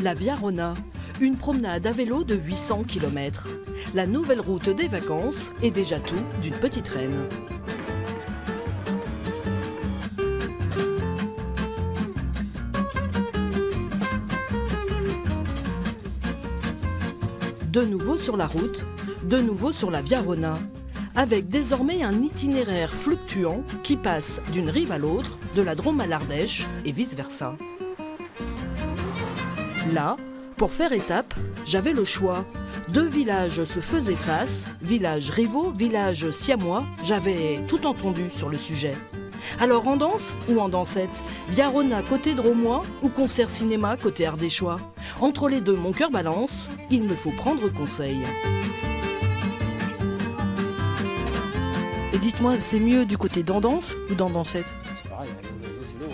La Via Rona, une promenade à vélo de 800 km. La nouvelle route des vacances est déjà tout d'une petite reine. De nouveau sur la route, de nouveau sur la Via Rona, avec désormais un itinéraire fluctuant qui passe d'une rive à l'autre, de la Drôme à l'Ardèche et vice-versa. Là, pour faire étape, j'avais le choix. Deux villages se faisaient face, villages rivaux, villages siamois, j'avais tout entendu sur le sujet. Alors en danse ou en dansette, Via Rona côté drômois ou concert cinéma côté ardéchois. Entre les deux, mon cœur balance, il me faut prendre conseil. Et dites-moi, c'est mieux du côté d'Andance ou d'Andancette? C'est pareil, l'autre c'est l'eau.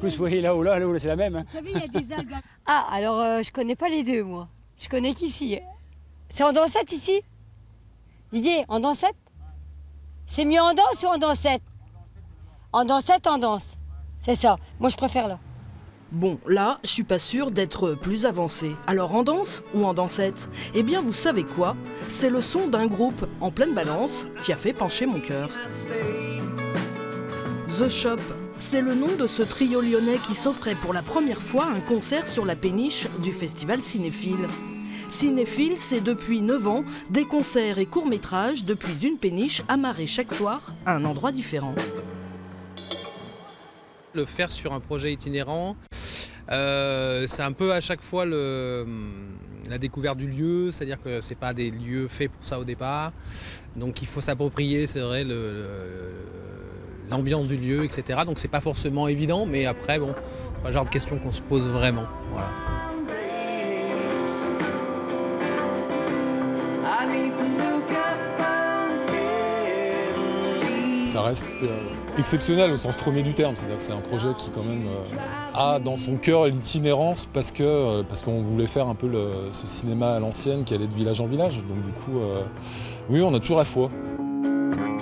Vous voyez là ou là c'est la même. Vous savez, il y a des algues. Ah, alors je connais pas les deux, moi. Je connais qu'ici. C'est en dansette ici? Didier, en dansette? C'est mieux en danse ou en dansette? En dansette, en danse. C'est ça. Moi, je préfère là. Bon, là, je suis pas sûre d'être plus avancée. Alors en danse ou en dansette? Eh bien, vous savez quoi? C'est le son d'un groupe en pleine balance qui a fait pencher mon cœur. The Shop, c'est le nom de ce trio lyonnais qui s'offrait pour la première fois un concert sur la péniche du festival Cinéphile. Cinéphile, c'est depuis 9 ans des concerts et courts-métrages depuis une péniche amarrée chaque soir à un endroit différent. Le faire sur un projet itinérant, c'est un peu à chaque fois la découverte du lieu, c'est-à-dire que ce n'est pas des lieux faits pour ça au départ. Donc il faut s'approprier, c'est vrai, l'ambiance du lieu, etc. Donc c'est pas forcément évident, mais après, bon, c'est pas le genre de question qu'on se pose vraiment. Voilà. Ça reste exceptionnel au sens premier du terme, c'est-à-dire que c'est un projet qui quand même a dans son cœur l'itinérance parce qu'on voulait faire un peu ce cinéma à l'ancienne qui allait de village en village. Donc du coup, oui, on a toujours la foi.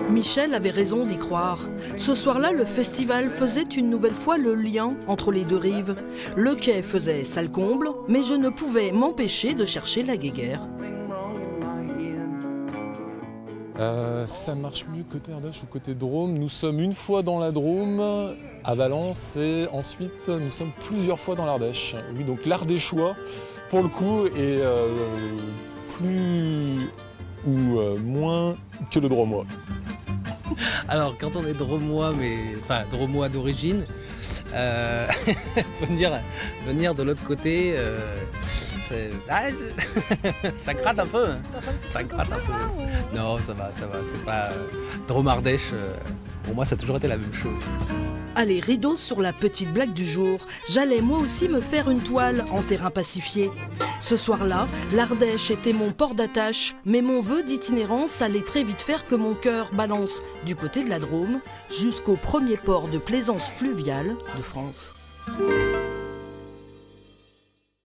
Michel avait raison d'y croire. Ce soir-là, le festival faisait une nouvelle fois le lien entre les deux rives. Le quai faisait salle comble, mais je ne pouvais m'empêcher de chercher la guéguerre. Ça marche mieux côté Ardèche ou côté Drôme. Nous sommes une fois dans la Drôme, à Valence, et ensuite nous sommes plusieurs fois dans l'Ardèche. Oui, donc l'Ardéchois, pour le coup, est plus ou moins que le Drômois. Alors quand on est drômois, drômois d'origine, faut venir de l'autre côté. Ça gratte un peu. Ça gratte un peu. Non, ça va. C'est pas Drôme-Ardèche. Pour moi, ça a toujours été la même chose. Allez, rideau sur la petite blague du jour. J'allais moi aussi me faire une toile en terrain pacifié. Ce soir-là, l'Ardèche était mon port d'attache, mais mon vœu d'itinérance allait très vite faire que mon cœur balance du côté de la Drôme jusqu'au premier port de plaisance fluviale de France.